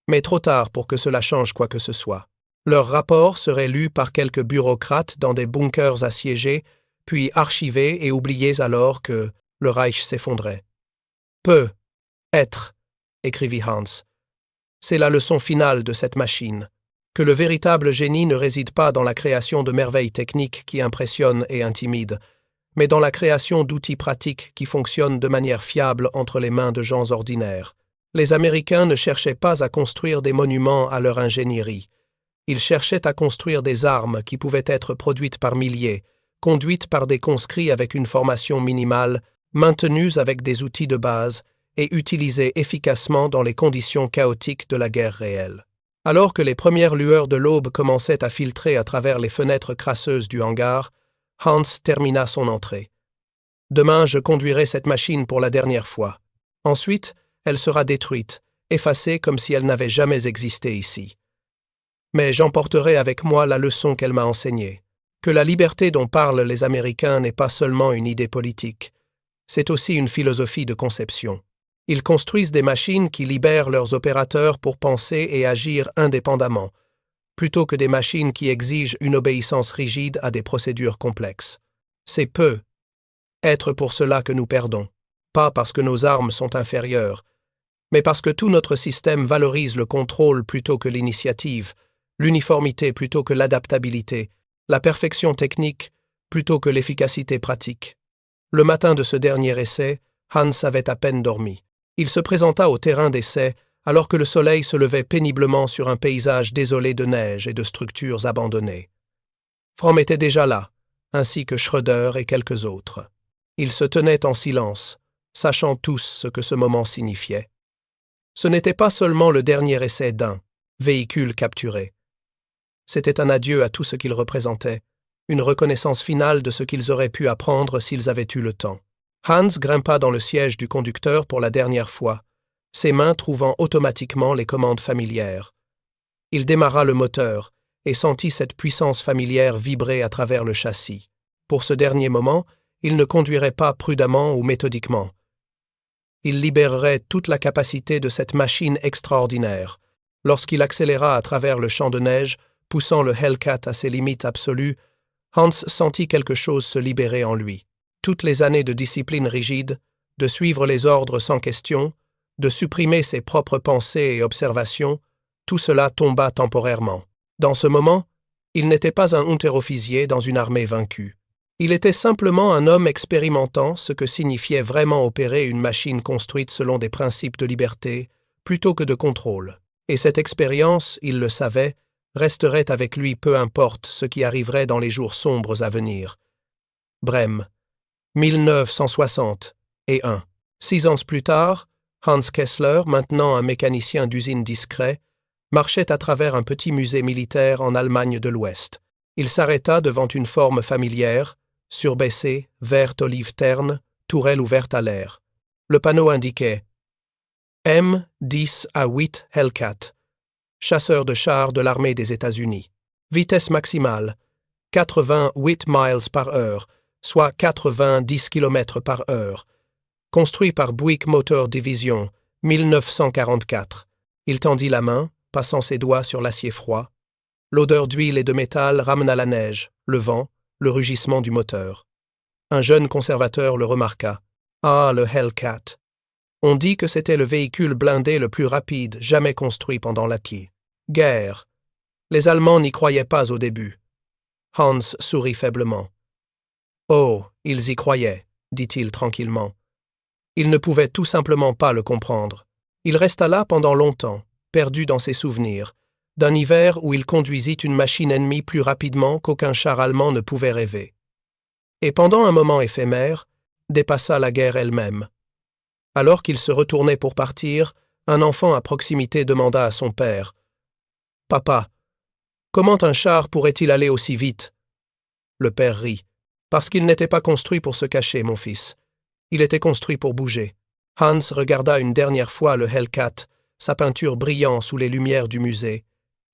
Mais trop tard pour que cela change quoi que ce soit. Leurs rapports seraient lus par quelques bureaucrates dans des bunkers assiégés, puis archivés et oubliés alors que le Reich s'effondrait. « Peut être », écrivit Hans. C'est la leçon finale de cette machine, que le véritable génie ne réside pas dans la création de merveilles techniques qui impressionnent et intimident, mais dans la création d'outils pratiques qui fonctionnent de manière fiable entre les mains de gens ordinaires. Les Américains ne cherchaient pas à construire des monuments à leur ingénierie. Ils cherchaient à construire des armes qui pouvaient être produites par milliers, conduites par des conscrits avec une formation minimale, maintenues avec des outils de base et utilisées efficacement dans les conditions chaotiques de la guerre réelle. Alors que les premières lueurs de l'aube commençaient à filtrer à travers les fenêtres crasseuses du hangar, Hans termina son entrée. « Demain, je conduirai cette machine pour la dernière fois. Ensuite, elle sera détruite, effacée comme si elle n'avait jamais existé ici. Mais j'emporterai avec moi la leçon qu'elle m'a enseignée, que la liberté dont parlent les Américains n'est pas seulement une idée politique, c'est aussi une philosophie de conception. Ils construisent des machines qui libèrent leurs opérateurs pour penser et agir indépendamment, plutôt que des machines qui exigent une obéissance rigide à des procédures complexes. C'est peu être pour cela que nous perdons, pas parce que nos armes sont inférieures, mais parce que tout notre système valorise le contrôle plutôt que l'initiative, l'uniformité plutôt que l'adaptabilité, la perfection technique plutôt que l'efficacité pratique. Le matin de ce dernier essai, Hans avait à peine dormi. Il se présenta au terrain d'essai alors que le soleil se levait péniblement sur un paysage désolé de neige et de structures abandonnées. Fromm était déjà là, ainsi que Schröder et quelques autres. Ils se tenaient en silence, sachant tous ce que ce moment signifiait. Ce n'était pas seulement le dernier essai d'un véhicule capturé. C'était un adieu à tout ce qu'il représentait, une reconnaissance finale de ce qu'ils auraient pu apprendre s'ils avaient eu le temps. Hans grimpa dans le siège du conducteur pour la dernière fois, ses mains trouvant automatiquement les commandes familières. Il démarra le moteur et sentit cette puissance familière vibrer à travers le châssis. Pour ce dernier moment, il ne conduirait pas prudemment ou méthodiquement. Il libérerait toute la capacité de cette machine extraordinaire. Lorsqu'il accéléra à travers le champ de neige, poussant le Hellcat à ses limites absolues, Hans sentit quelque chose se libérer en lui. Toutes les années de discipline rigide, de suivre les ordres sans question, de supprimer ses propres pensées et observations, tout cela tomba temporairement. Dans ce moment, il n'était pas un unterofficier dans une armée vaincue. Il était simplement un homme expérimentant ce que signifiait vraiment opérer une machine construite selon des principes de liberté plutôt que de contrôle. Et cette expérience, il le savait, resterait avec lui peu importe ce qui arriverait dans les jours sombres à venir. Brême, 1961. 6 ans plus tard, Hans Kessler, maintenant un mécanicien d'usine discret, marchait à travers un petit musée militaire en Allemagne de l'Ouest. Il s'arrêta devant une forme familière, surbaissée, verte olive terne, tourelle ouverte à l'air. Le panneau indiquait M10 à 8 Hellcat, chasseur de chars de l'armée des États-Unis. Vitesse maximale, 88 miles par heure, soit 90 km par heure. Construit par Buick Motor Division, 1944. Il tendit la main, passant ses doigts sur l'acier froid. L'odeur d'huile et de métal ramena la neige, le vent, le rugissement du moteur. Un jeune conservateur le remarqua. Ah, le Hellcat. On dit que c'était le véhicule blindé le plus rapide jamais construit pendant la guerre. Les Allemands n'y croyaient pas au début. Hans sourit faiblement. Oh, ils y croyaient, dit-il tranquillement. Il ne pouvait tout simplement pas le comprendre. Il resta là pendant longtemps, perdu dans ses souvenirs, d'un hiver où il conduisit une machine ennemie plus rapidement qu'aucun char allemand ne pouvait rêver. Et pendant un moment éphémère, dépassa la guerre elle-même. Alors qu'il se retournait pour partir, un enfant à proximité demanda à son père « Papa, comment un char pourrait-il aller aussi vite ?» Le père rit. « Parce qu'il n'était pas construit pour se cacher, mon fils. Il était construit pour bouger. » Hans regarda une dernière fois le Hellcat, sa peinture brillant sous les lumières du musée,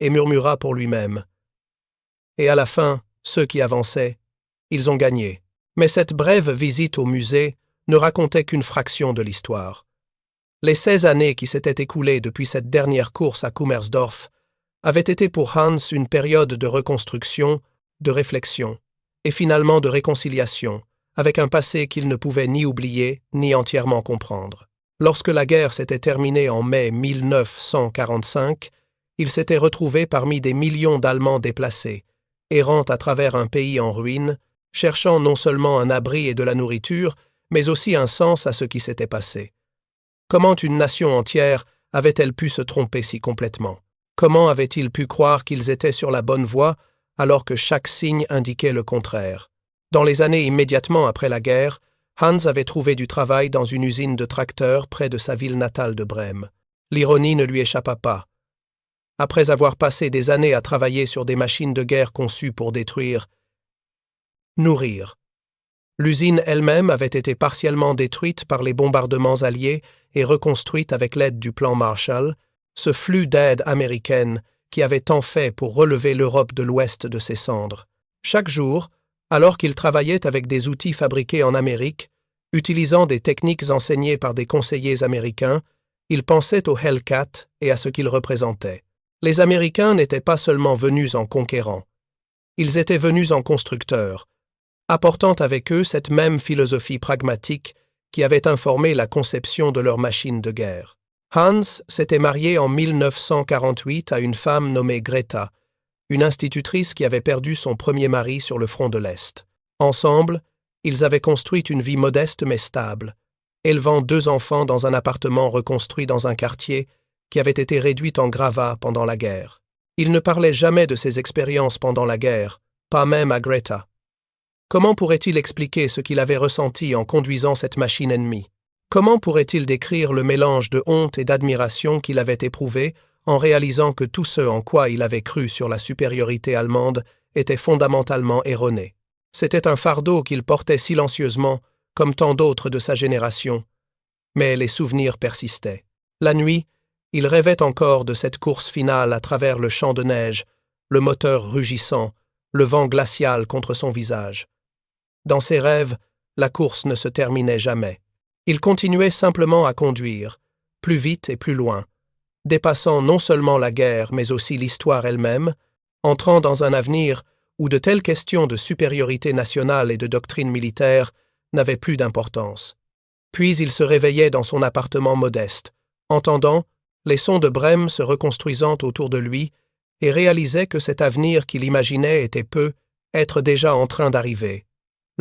et murmura pour lui-même. Et à la fin, ceux qui avançaient, ils ont gagné. Mais cette brève visite au musée ne racontait qu'une fraction de l'histoire. Les 16 années qui s'étaient écoulées depuis cette dernière course à Kummersdorf avaient été pour Hans une période de reconstruction, de réflexion, et finalement de réconciliation, avec un passé qu'il ne pouvait ni oublier, ni entièrement comprendre. Lorsque la guerre s'était terminée en mai 1945, il s'était retrouvé parmi des millions d'Allemands déplacés, errant à travers un pays en ruine, cherchant non seulement un abri et de la nourriture, mais aussi un sens à ce qui s'était passé. Comment une nation entière avait-elle pu se tromper si complètement? Comment avait-il pu croire qu'ils étaient sur la bonne voie alors que chaque signe indiquait le contraire? Dans les années immédiatement après la guerre, Hans avait trouvé du travail dans une usine de tracteurs près de sa ville natale de Brême. L'ironie ne lui échappa pas. Après avoir passé des années à travailler sur des machines de guerre conçues pour détruire, nourrir. L'usine elle-même avait été partiellement détruite par les bombardements alliés et reconstruite avec l'aide du plan Marshall, ce flux d'aide américaine qui avait tant fait pour relever l'Europe de l'Ouest de ses cendres. Chaque jour, alors qu'il travaillait avec des outils fabriqués en Amérique, utilisant des techniques enseignées par des conseillers américains, il pensait au Hellcat et à ce qu'il représentait. Les Américains n'étaient pas seulement venus en conquérant. Ils étaient venus en constructeurs, apportant avec eux cette même philosophie pragmatique qui avait informé la conception de leur machine de guerre. Hans s'était marié en 1948 à une femme nommée Greta, une institutrice qui avait perdu son premier mari sur le front de l'Est. Ensemble, ils avaient construit une vie modeste mais stable, élevant 2 enfants dans un appartement reconstruit dans un quartier qui avait été réduit en gravats pendant la guerre. Il ne parlait jamais de ses expériences pendant la guerre, pas même à Greta. Comment pourrait-il expliquer ce qu'il avait ressenti en conduisant cette machine ennemie? Comment pourrait-il décrire le mélange de honte et d'admiration qu'il avait éprouvé en réalisant que tout ce en quoi il avait cru sur la supériorité allemande était fondamentalement erroné? C'était un fardeau qu'il portait silencieusement, comme tant d'autres de sa génération. Mais les souvenirs persistaient. La nuit, il rêvait encore de cette course finale à travers le champ de neige, le moteur rugissant, le vent glacial contre son visage. Dans ses rêves, la course ne se terminait jamais. Il continuait simplement à conduire, plus vite et plus loin, dépassant non seulement la guerre mais aussi l'histoire elle-même, entrant dans un avenir où de telles questions de supériorité nationale et de doctrine militaire n'avaient plus d'importance. Puis il se réveillait dans son appartement modeste, entendant les sons de Brême se reconstruisant autour de lui et réalisait que cet avenir qu'il imaginait était peu être déjà en train d'arriver.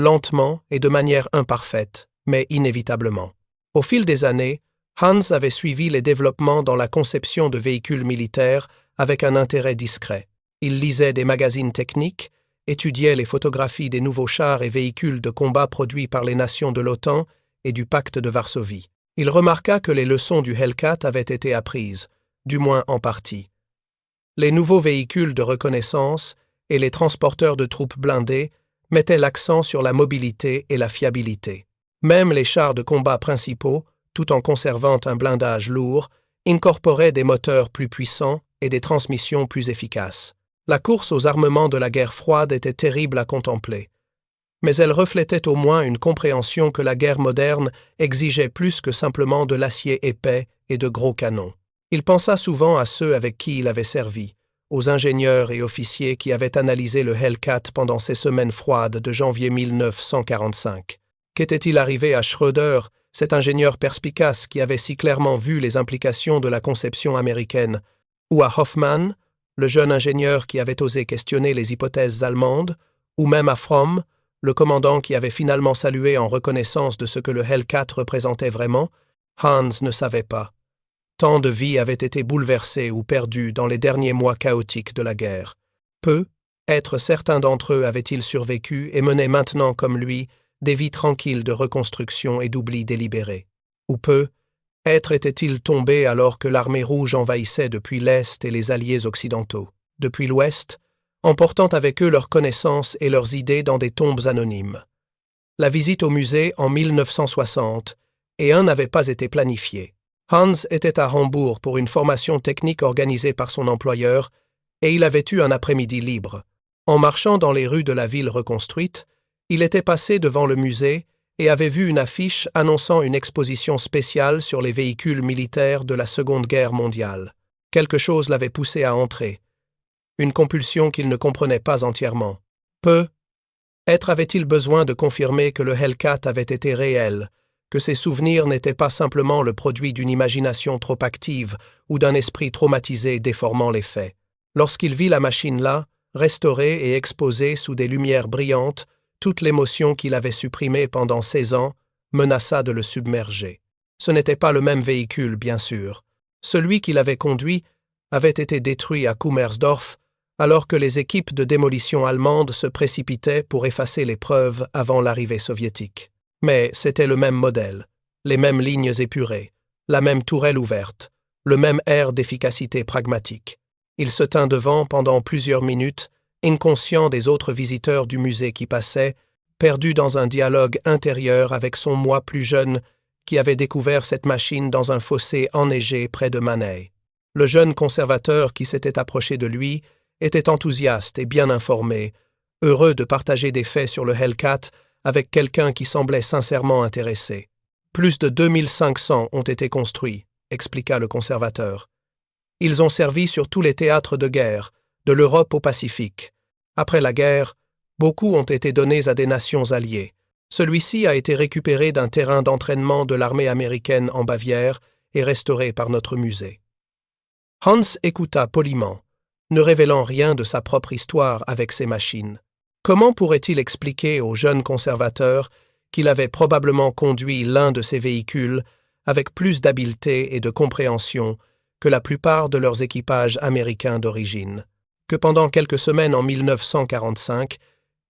lentement et de manière imparfaite, mais inévitablement. Au fil des années, Hans avait suivi les développements dans la conception de véhicules militaires avec un intérêt discret. Il lisait des magazines techniques, étudiait les photographies des nouveaux chars et véhicules de combat produits par les nations de l'OTAN et du pacte de Varsovie. Il remarqua que les leçons du Hellcat avaient été apprises, du moins en partie. Les nouveaux véhicules de reconnaissance et les transporteurs de troupes blindés mettaient l'accent sur la mobilité et la fiabilité. Même les chars de combat principaux, tout en conservant un blindage lourd, incorporaient des moteurs plus puissants et des transmissions plus efficaces. La course aux armements de la guerre froide était terrible à contempler, mais elle reflétait au moins une compréhension que la guerre moderne exigeait plus que simplement de l'acier épais et de gros canons. Il pensa souvent à ceux avec qui il avait servi, aux ingénieurs et officiers qui avaient analysé le Hellcat pendant ces semaines froides de janvier 1945. Qu'était-il arrivé à Schröder, cet ingénieur perspicace qui avait si clairement vu les implications de la conception américaine, ou à Hoffmann, le jeune ingénieur qui avait osé questionner les hypothèses allemandes, ou même à Fromm, le commandant qui avait finalement salué en reconnaissance de ce que le Hellcat représentait vraiment? Hans ne savait pas. Tant de vies avaient été bouleversées ou perdues dans les derniers mois chaotiques de la guerre. Peut-être certains d'entre eux avaient-ils survécu et menaient maintenant, comme lui, des vies tranquilles de reconstruction et d'oubli délibéré. Ou peut-être étaient-ils tombés alors que l'armée rouge envahissait depuis l'Est et les alliés occidentaux, depuis l'Ouest, emportant avec eux leurs connaissances et leurs idées dans des tombes anonymes. La visite au musée en 1960, et un n'avait pas été planifié. Hans était à Hambourg pour une formation technique organisée par son employeur, et il avait eu un après-midi libre. En marchant dans les rues de la ville reconstruite, il était passé devant le musée et avait vu une affiche annonçant une exposition spéciale sur les véhicules militaires de la Seconde Guerre mondiale. Quelque chose l'avait poussé à entrer. Une compulsion qu'il ne comprenait pas entièrement. Peut-être avait-il besoin de confirmer que le Hellcat avait été réel, que ses souvenirs n'étaient pas simplement le produit d'une imagination trop active ou d'un esprit traumatisé déformant les faits. Lorsqu'il vit la machine-là, restaurée et exposée sous des lumières brillantes, toute l'émotion qu'il avait supprimée pendant 16 ans menaça de le submerger. Ce n'était pas le même véhicule, bien sûr. Celui qu'il avait conduit avait été détruit à Kummersdorf, alors que les équipes de démolition allemandes se précipitaient pour effacer les preuves avant l'arrivée soviétique. Mais c'était le même modèle, les mêmes lignes épurées, la même tourelle ouverte, le même air d'efficacité pragmatique. Il se tint devant pendant plusieurs minutes, inconscient des autres visiteurs du musée qui passaient, perdu dans un dialogue intérieur avec son moi plus jeune qui avait découvert cette machine dans un fossé enneigé près de Mannheim. Le jeune conservateur qui s'était approché de lui était enthousiaste et bien informé, heureux de partager des faits sur le Hellcat avec quelqu'un qui semblait sincèrement intéressé. Plus de 2500 ont été construits, expliqua le conservateur. Ils ont servi sur tous les théâtres de guerre, de l'Europe au Pacifique. Après la guerre, beaucoup ont été donnés à des nations alliées. Celui-ci a été récupéré d'un terrain d'entraînement de l'armée américaine en Bavière et restauré par notre musée. Hans écouta poliment, ne révélant rien de sa propre histoire avec ces machines. Comment pourrait-il expliquer au jeune conservateur qu'il avait probablement conduit l'un de ces véhicules avec plus d'habileté et de compréhension que la plupart de leurs équipages américains d'origine, que pendant quelques semaines en 1945,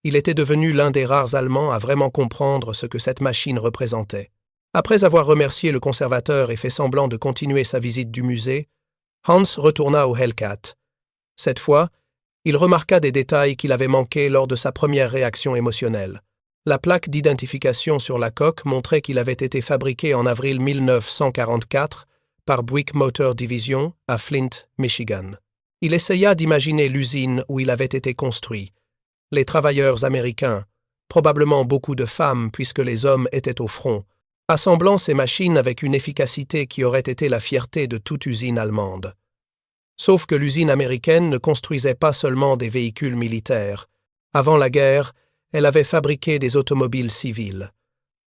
il était devenu l'un des rares Allemands à vraiment comprendre ce que cette machine représentait. Après avoir remercié le conservateur et fait semblant de continuer sa visite du musée, Hans retourna au Hellcat. Cette fois, il remarqua des détails qu'il avait manqués lors de sa première réaction émotionnelle. La plaque d'identification sur la coque montrait qu'il avait été fabriqué en avril 1944 par Buick Motor Division à Flint, Michigan. Il essaya d'imaginer l'usine où il avait été construit. Les travailleurs américains, probablement beaucoup de femmes puisque les hommes étaient au front, assemblant ces machines avec une efficacité qui aurait été la fierté de toute usine allemande. Sauf que l'usine américaine ne construisait pas seulement des véhicules militaires. Avant la guerre, elle avait fabriqué des automobiles civiles.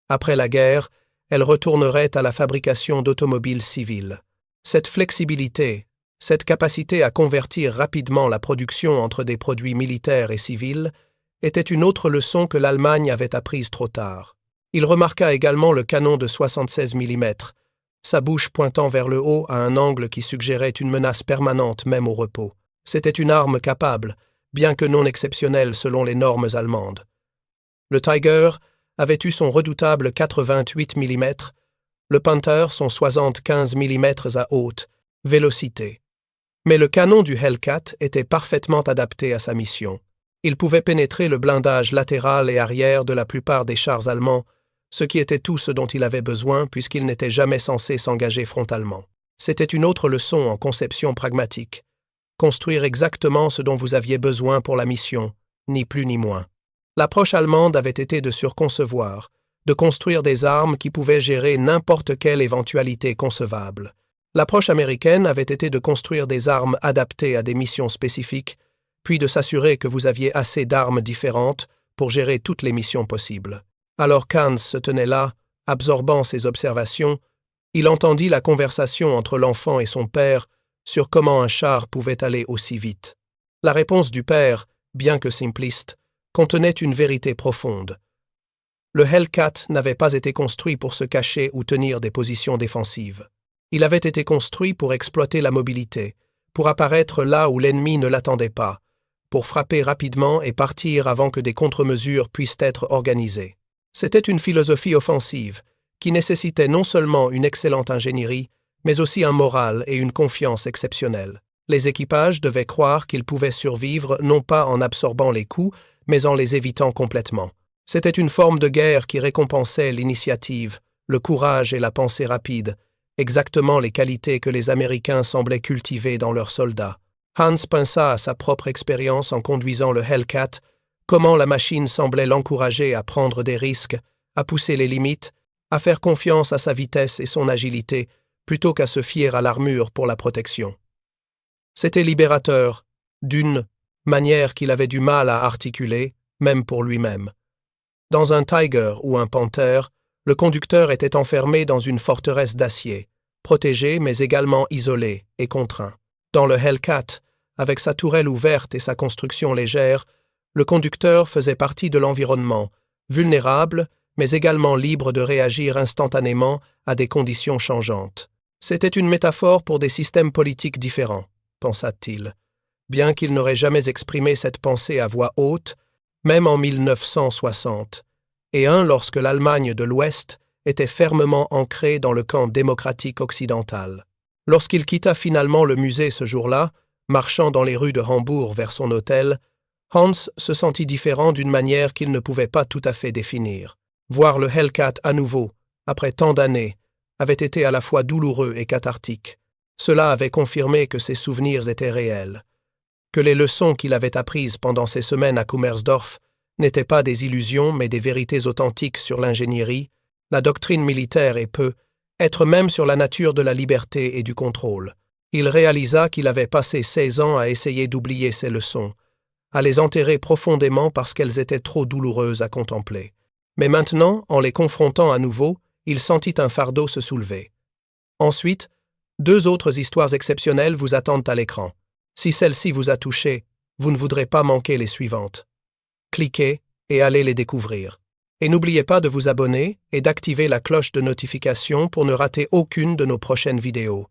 Après la guerre, elle retournerait à la fabrication d'automobiles civiles. Cette flexibilité, cette capacité à convertir rapidement la production entre des produits militaires et civils, était une autre leçon que l'Allemagne avait apprise trop tard. Il remarqua également le canon de 76 mm, sa bouche pointant vers le haut à un angle qui suggérait une menace permanente même au repos. C'était une arme capable, bien que non exceptionnelle selon les normes allemandes. Le Tiger avait eu son redoutable 88 mm, le Panther son 75 mm à haute vélocité. Mais le canon du Hellcat était parfaitement adapté à sa mission. Il pouvait pénétrer le blindage latéral et arrière de la plupart des chars allemands, ce qui était tout ce dont il avait besoin puisqu'il n'était jamais censé s'engager frontalement. C'était une autre leçon en conception pragmatique. Construire exactement ce dont vous aviez besoin pour la mission, ni plus ni moins. L'approche allemande avait été de surconcevoir, de construire des armes qui pouvaient gérer n'importe quelle éventualité concevable. L'approche américaine avait été de construire des armes adaptées à des missions spécifiques, puis de s'assurer que vous aviez assez d'armes différentes pour gérer toutes les missions possibles. Alors qu'Hans se tenait là, absorbant ses observations, il entendit la conversation entre l'enfant et son père sur comment un char pouvait aller aussi vite. La réponse du père, bien que simpliste, contenait une vérité profonde. Le Hellcat n'avait pas été construit pour se cacher ou tenir des positions défensives. Il avait été construit pour exploiter la mobilité, pour apparaître là où l'ennemi ne l'attendait pas, pour frapper rapidement et partir avant que des contre-mesures puissent être organisées. C'était une philosophie offensive, qui nécessitait non seulement une excellente ingénierie, mais aussi un moral et une confiance exceptionnelle. Les équipages devaient croire qu'ils pouvaient survivre non pas en absorbant les coups, mais en les évitant complètement. C'était une forme de guerre qui récompensait l'initiative, le courage et la pensée rapide, exactement les qualités que les Américains semblaient cultiver dans leurs soldats. Hans pensa à sa propre expérience en conduisant le Hellcat, comment la machine semblait l'encourager à prendre des risques, à pousser les limites, à faire confiance à sa vitesse et son agilité, plutôt qu'à se fier à l'armure pour la protection. C'était libérateur, d'une manière qu'il avait du mal à articuler, même pour lui-même. Dans un Tiger ou un Panther, le conducteur était enfermé dans une forteresse d'acier, protégé mais également isolé et contraint. Dans le Hellcat, avec sa tourelle ouverte et sa construction légère, le conducteur faisait partie de l'environnement, vulnérable, mais également libre de réagir instantanément à des conditions changeantes. C'était une métaphore pour des systèmes politiques différents, pensa-t-il, bien qu'il n'aurait jamais exprimé cette pensée à voix haute, même en 1960, et lorsque l'Allemagne de l'Ouest était fermement ancrée dans le camp démocratique occidental. Lorsqu'il quitta finalement le musée ce jour-là, marchant dans les rues de Hambourg vers son hôtel, Hans se sentit différent d'une manière qu'il ne pouvait pas tout à fait définir. Voir le Hellcat à nouveau, après tant d'années, avait été à la fois douloureux et cathartique. Cela avait confirmé que ses souvenirs étaient réels, que les leçons qu'il avait apprises pendant ces semaines à Kummersdorf n'étaient pas des illusions mais des vérités authentiques sur l'ingénierie, la doctrine militaire et être même sur la nature de la liberté et du contrôle. Il réalisa qu'il avait passé 16 ans à essayer d'oublier ces leçons, à les enterrer profondément parce qu'elles étaient trop douloureuses à contempler. Mais maintenant, en les confrontant à nouveau, il sentit un fardeau se soulever. Ensuite, 2 autres histoires exceptionnelles vous attendent à l'écran. Si celle-ci vous a touché, vous ne voudrez pas manquer les suivantes. Cliquez et allez les découvrir. Et n'oubliez pas de vous abonner et d'activer la cloche de notification pour ne rater aucune de nos prochaines vidéos.